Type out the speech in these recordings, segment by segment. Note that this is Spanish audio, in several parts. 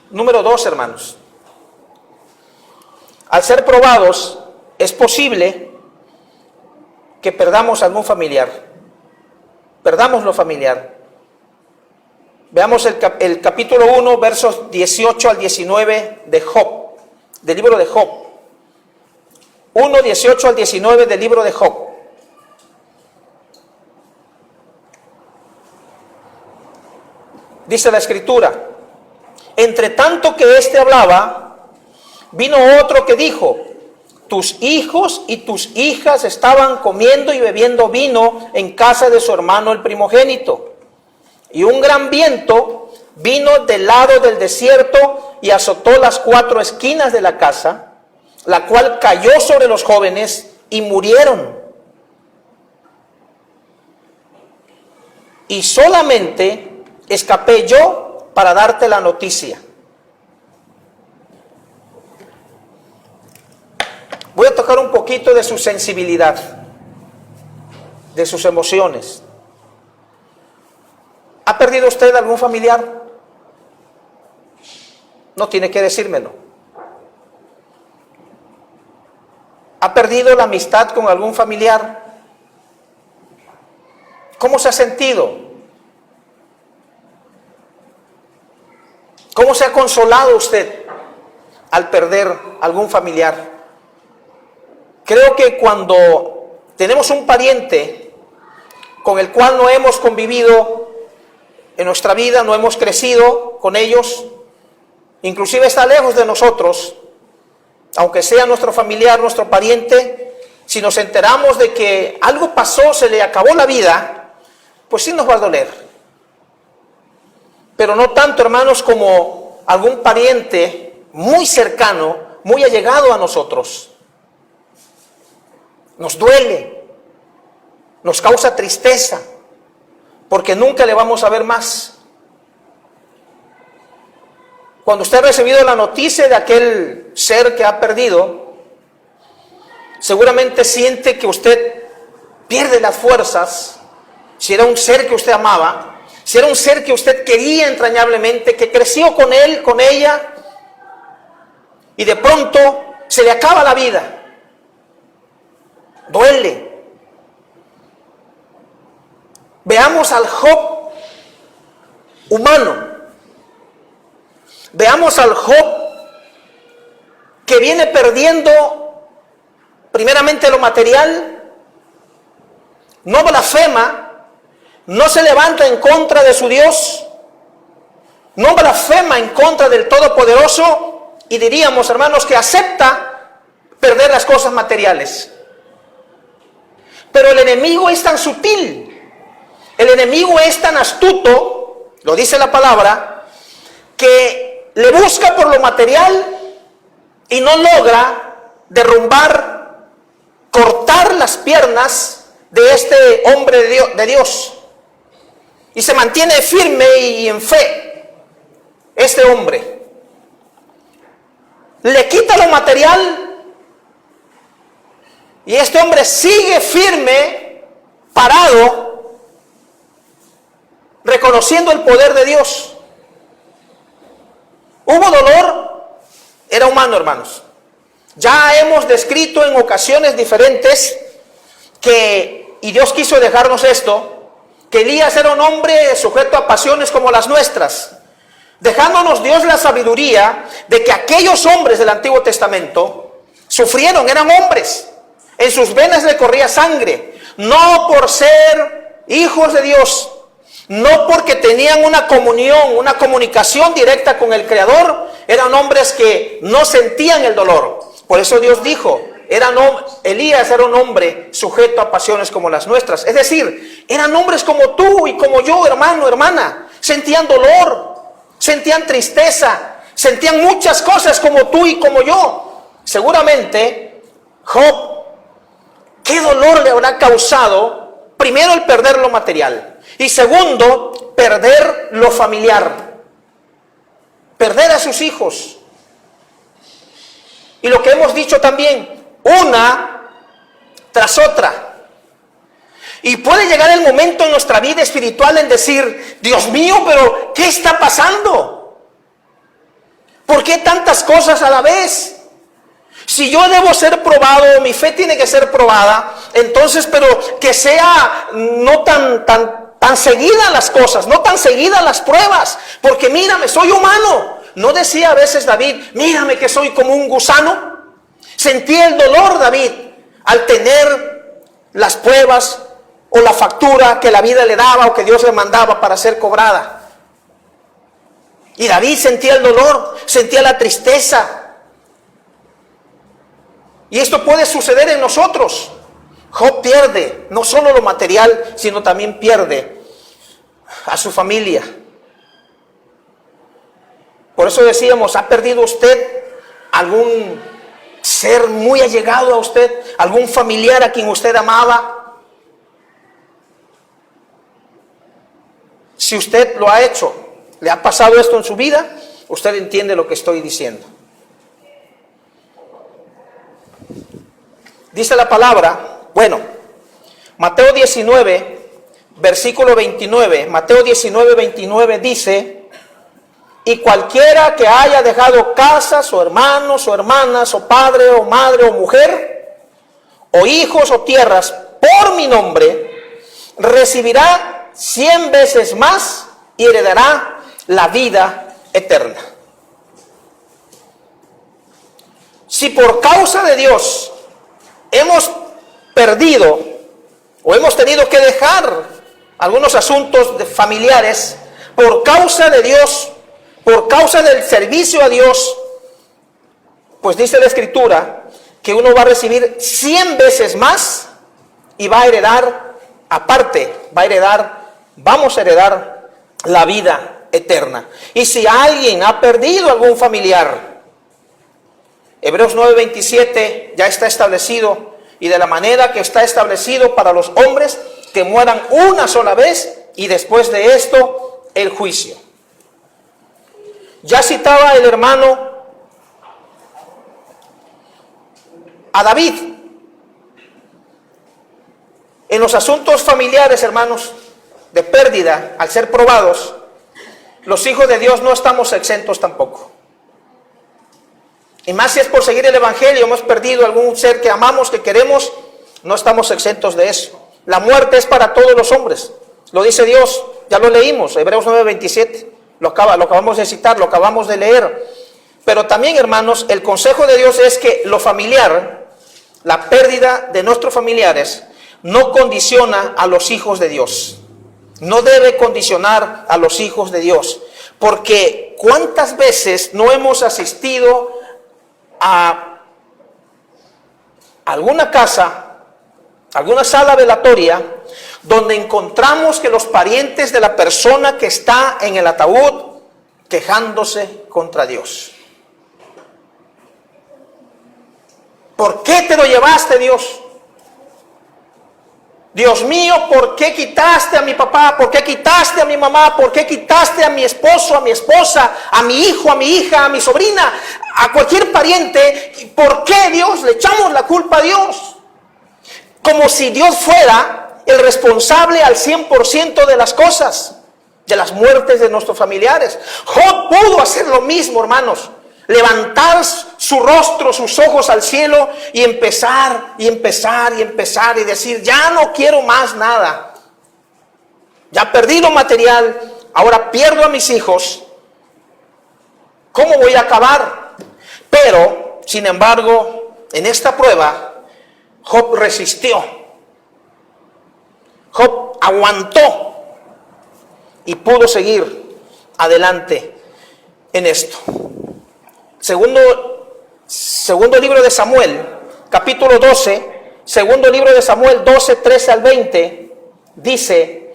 Número 2, hermanos. Al ser probados, es posible que perdamos algún familiar. Perdamos lo familiar. Veamos el capítulo 1, versos 18 al 19 de Job, del libro de Job. 1, 18 al 19 del libro de Job. Dice la Escritura: entre tanto que éste hablaba, vino otro que dijo: tus hijos y tus hijas estaban comiendo y bebiendo vino en casa de su hermano el primogénito. Y un gran viento vino del lado del desierto y azotó las 4 esquinas de la casa, la cual cayó sobre los jóvenes y murieron. Y solamente escapé yo para darte la noticia. Voy a tocar un poquito de su sensibilidad, de sus emociones. ¿Ha perdido usted algún familiar? No tiene que decírmelo. ¿Ha perdido la amistad con algún familiar? ¿Cómo se ha sentido? ¿Cómo se ha consolado usted al perder algún familiar? Creo que cuando tenemos un pariente con el cual no hemos convivido en nuestra vida, no hemos crecido con ellos, inclusive está lejos de nosotros, aunque sea nuestro familiar, nuestro pariente, si nos enteramos de que algo pasó, se le acabó la vida, pues sí nos va a doler. Pero no tanto, hermanos, como algún pariente muy cercano, muy allegado a nosotros. Nos duele, nos causa tristeza, porque nunca le vamos a ver más. Cuando usted ha recibido la noticia de aquel ser que ha perdido, seguramente siente que usted pierde las fuerzas. Si era un ser que usted amaba, si era un ser que usted quería entrañablemente, que creció con él, con ella, y de pronto se le acaba la vida. Duele. Veamos al Job humano. Veamos al Job que viene perdiendo primeramente lo material, no blasfema, no se levanta en contra de su Dios, no blasfema en contra del Todopoderoso, y diríamos, hermanos, que acepta perder las cosas materiales. Pero el enemigo es tan sutil, el enemigo es tan astuto, lo dice la palabra, que le busca por lo material y no logra derrumbar, cortar las piernas de este hombre de Dios. Y se mantiene firme y en fe. Este hombre le quita lo material y este hombre sigue firme, parado, reconociendo el poder de Dios. ¿Hubo dolor? Era humano, hermanos. Ya hemos descrito en ocasiones diferentes que, y Dios quiso dejarnos esto, que Elías era un hombre sujeto a pasiones como las nuestras, dejándonos Dios la sabiduría de que aquellos hombres del Antiguo Testamento sufrieron, eran hombres, en sus venas le corría sangre, no por ser hijos de Dios, no porque tenían una comunión, una comunicación directa con el Creador, eran hombres que no sentían el dolor. Por eso Dios dijo, Elías era un hombre sujeto a pasiones como las nuestras. Es decir, eran hombres como tú y como yo, hermano, hermana. Sentían dolor, sentían tristeza, sentían muchas cosas como tú y como yo. Seguramente, Job, ¿qué dolor le habrá causado? Primero, el perder lo material. Y segundo, perder lo familiar. Perder a sus hijos. Y lo que hemos dicho también, una tras otra. Y puede llegar el momento en nuestra vida espiritual en decir, Dios mío, pero ¿qué está pasando? ¿Por qué tantas cosas a la vez? Si yo debo ser probado, mi fe tiene que ser probada, entonces, pero que sea no tan seguidas las cosas, no tan seguidas las pruebas, porque mírame, soy humano. ¿No decía a veces David, mírame que soy como un gusano? Sentía el dolor David al tener las pruebas o la factura que la vida le daba o que Dios le mandaba para ser cobrada. Y David sentía el dolor, sentía la tristeza. Y esto puede suceder en nosotros. Job pierde no solo lo material, sino también pierde a su familia. Por eso decíamos, ¿ha perdido usted algún ser muy allegado a usted? ¿Algún familiar a quien usted amaba? Si usted lo ha hecho, le ha pasado esto en su vida, usted entiende lo que estoy diciendo. Dice la palabra, bueno, Mateo 19, versículo 29, Mateo 19, 29 dice, y cualquiera que haya dejado casas, o hermanos, o hermanas, o padre, o madre, o mujer, o hijos, o tierras, por mi nombre, recibirá 100 veces más y heredará la vida eterna. Si por causa de Dios hemos perdido o hemos tenido que dejar algunos asuntos familiares por causa de Dios, por causa del servicio a Dios, pues dice la Escritura que uno va a recibir 100 veces más y va a heredar, aparte, vamos a heredar la vida eterna. Y si alguien ha perdido algún familiar, Hebreos 9:27 ya está establecido, y de la manera que está establecido para los hombres que mueran una sola vez y después de esto el juicio. Ya citaba el hermano a David. En los asuntos familiares, hermanos, de pérdida, al ser probados, los hijos de Dios no estamos exentos tampoco. Y más si es por seguir el evangelio, hemos perdido algún ser que amamos, que queremos, no estamos exentos de eso. La muerte es para todos los hombres. Lo dice Dios, ya lo leímos, Hebreos 9:27. Lo acabamos de citar, lo acabamos de leer. Pero también, hermanos, el consejo de Dios es que lo familiar, la pérdida de nuestros familiares, no condiciona a los hijos de Dios. No debe condicionar a los hijos de Dios. Porque ¿cuántas veces no hemos asistido a alguna casa, alguna sala velatoria, donde encontramos que los parientes de la persona que está en el ataúd quejándose contra Dios? ¿Por qué te lo llevaste, Dios? Dios mío, ¿por qué quitaste a mi papá? ¿Por qué quitaste a mi mamá? ¿Por qué quitaste a mi esposo, a mi esposa, a mi hijo, a mi hija, a mi sobrina, a cualquier pariente? ¿Por qué, Dios? Le echamos la culpa a Dios. Como si Dios fuera el responsable al 100% de las cosas, de las muertes de nuestros familiares. Job pudo hacer lo mismo, hermanos. Levantar su rostro, sus ojos al cielo y empezar y decir, ya no quiero más nada. Ya perdí lo material, ahora pierdo a mis hijos. ¿Cómo voy a acabar? Pero, sin embargo, en esta prueba, Job resistió. Job aguantó y pudo seguir adelante en esto. Segundo libro de Samuel, capítulo 12, segundo libro de Samuel 12, 13 al 20, dice,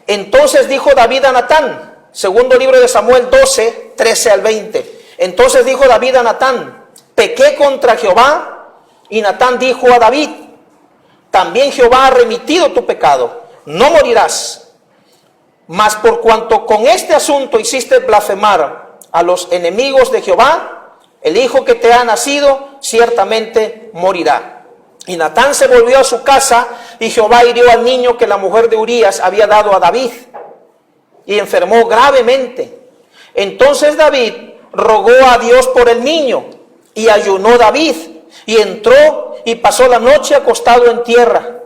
entonces dijo David a Natán, segundo libro de Samuel 12, 13 al 20, entonces dijo David a Natán, pequé contra Jehová, y Natán dijo a David, también Jehová ha remitido tu pecado, no morirás, mas por cuanto con este asunto hiciste blasfemar a los enemigos de Jehová, el hijo que te ha nacido ciertamente morirá. Y Natán se volvió a su casa, y Jehová hirió al niño que la mujer de Urías había dado a David, y enfermó gravemente. Entonces David rogó a Dios por el niño, y ayunó David, y entró y pasó la noche acostado en tierra.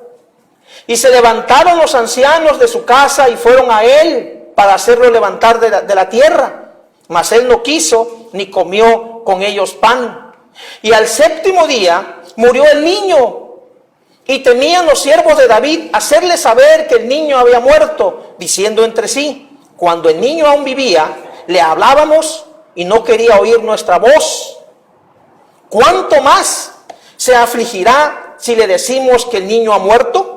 Y se levantaron los ancianos de su casa y fueron a él para hacerlo levantar de la tierra. Mas él no quiso, ni comió con ellos pan. Y al séptimo día murió el niño. Y temían los siervos de David hacerle saber que el niño había muerto, diciendo entre sí: cuando el niño aún vivía, le hablábamos y no quería oír nuestra voz. ¿Cuánto más se afligirá si le decimos que el niño ha muerto?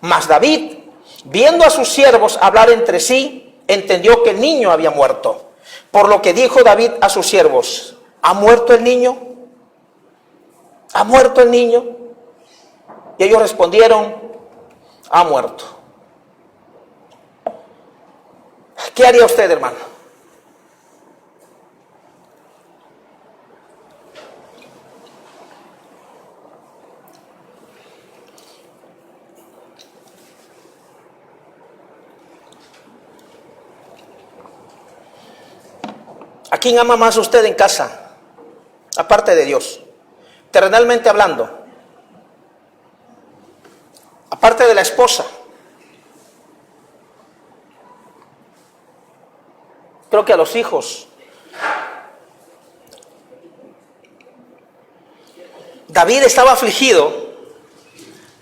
Mas David, viendo a sus siervos hablar entre sí, entendió que el niño había muerto. Por lo que dijo David a sus siervos: ¿ha muerto el niño? ¿Ha muerto el niño? Y ellos respondieron: ha muerto. ¿Qué haría usted, hermano? ¿A quién ama más usted en casa, aparte de Dios? Terrenalmente hablando, aparte de la esposa. Creo que a los hijos. David estaba afligido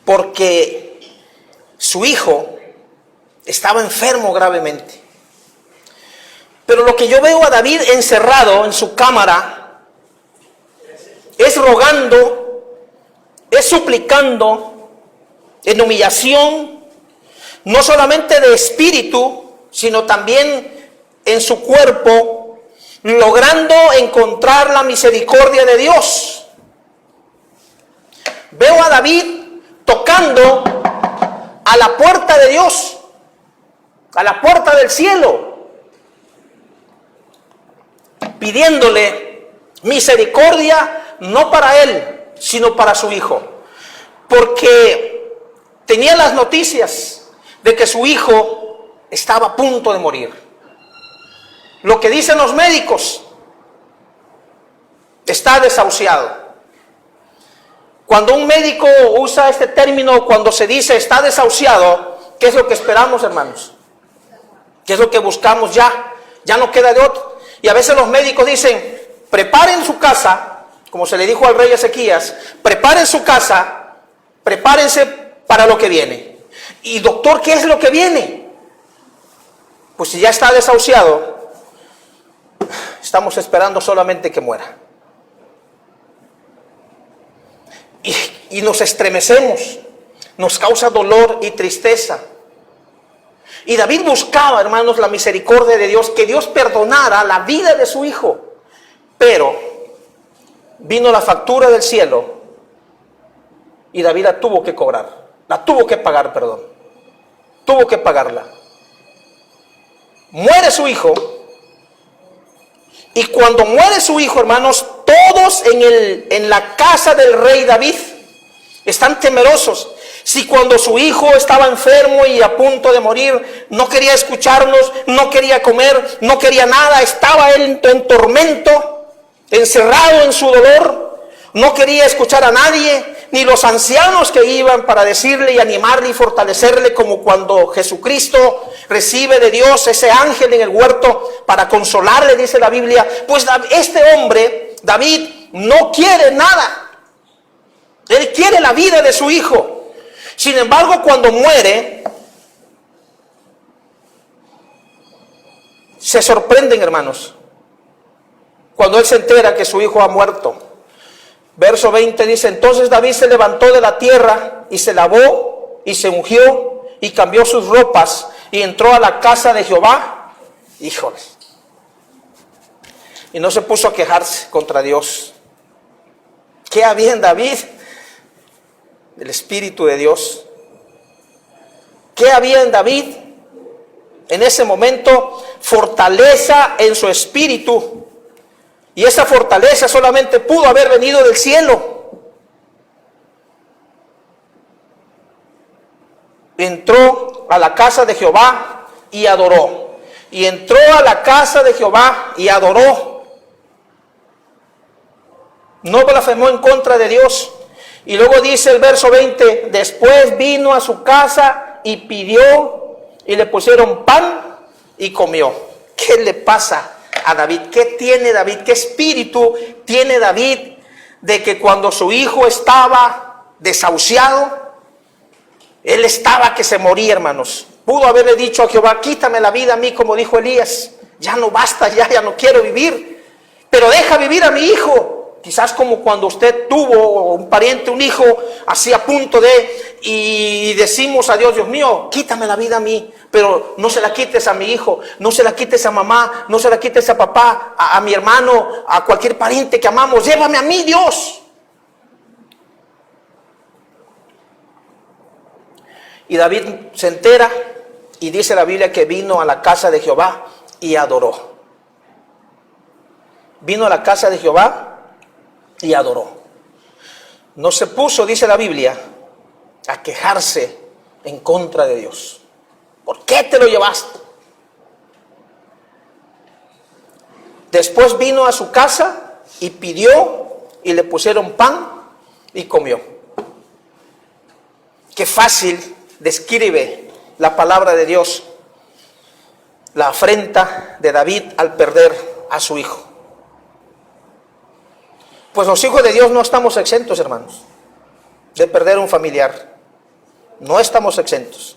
porque su hijo estaba enfermo gravemente. Pero lo que yo veo a David encerrado en su cámara es rogando, es suplicando en humillación, no solamente de espíritu, sino también en su cuerpo, logrando encontrar la misericordia de Dios. Veo a David tocando a la puerta de Dios, a la puerta del cielo, pidiéndole misericordia, no para él, sino para su hijo, porque tenía las noticias de que su hijo estaba a punto de morir. Lo que dicen los médicos: está desahuciado. Cuando un médico usa este término, cuando se dice está desahuciado, ¿qué es lo que esperamos, hermanos? ¿Qué es lo que buscamos ya? Ya no queda de otro. Y a veces los médicos dicen: preparen su casa, como se le dijo al rey Ezequías, preparen su casa, prepárense para lo que viene. Y doctor, ¿qué es lo que viene? Pues si ya está desahuciado, estamos esperando solamente que muera. Y nos estremecemos, nos causa dolor y tristeza. Y David buscaba, hermanos, la misericordia de Dios, que Dios perdonara la vida de su hijo. Pero vino la factura del cielo y David la tuvo que cobrar, la tuvo que pagar, perdón. Tuvo que pagarla. Muere su hijo. Y cuando muere su hijo, hermanos, todos en la casa del rey David están temerosos. Si cuando su hijo estaba enfermo y a punto de morir, no quería escucharnos, no quería comer, no quería nada, estaba él en tormento, encerrado en su dolor, no quería escuchar a nadie, ni los ancianos que iban para decirle y animarle y fortalecerle, como cuando Jesucristo recibe de Dios ese ángel en el huerto para consolarle, dice la Biblia. Pues este hombre, David, no quiere nada. Él quiere la vida de su hijo. Sin embargo, cuando muere, se sorprenden, hermanos, cuando él se entera que su hijo ha muerto. Verso 20 dice: entonces David se levantó de la tierra y se lavó y se ungió y cambió sus ropas y entró a la casa de Jehová. Híjoles. Y no se puso a quejarse contra Dios. ¿Qué había en David? El Espíritu de Dios. ¿Qué había en David? En ese momento, fortaleza en su espíritu. Y esa fortaleza solamente pudo haber venido del cielo. Entró a la casa de Jehová y adoró. Y entró a la casa de Jehová y adoró. No blasfemó en contra de Dios. Y luego dice el verso 20, después vino a su casa y pidió y le pusieron pan y comió. ¿Qué le pasa a David? ¿Qué tiene David? ¿Qué espíritu tiene David de que cuando su hijo estaba desahuciado, él estaba que se moría, hermanos? Pudo haberle dicho a Jehová, quítame la vida a mí, como dijo Elías. Ya no basta, ya no quiero vivir. Pero deja vivir a mi hijo. Quizás como cuando usted tuvo un pariente, un hijo, así a punto de, y decimos a Dios, Dios mío, quítame la vida a mí, pero no se la quites a mi hijo, no se la quites a mamá, no se la quites a papá, a mi hermano, a cualquier pariente que amamos, llévame a mí, Dios. Y David se entera y dice la Biblia que vino a la casa de Jehová y adoró. Vino a la casa de Jehová y adoró. No se puso, dice la Biblia, a quejarse en contra de Dios. ¿Por qué te lo llevaste? Después vino a su casa y pidió y le pusieron pan y comió. Qué fácil describe la palabra de Dios la afrenta de David al perder a su hijo. Pues los hijos de Dios no estamos exentos, hermanos, de perder un familiar. No estamos exentos.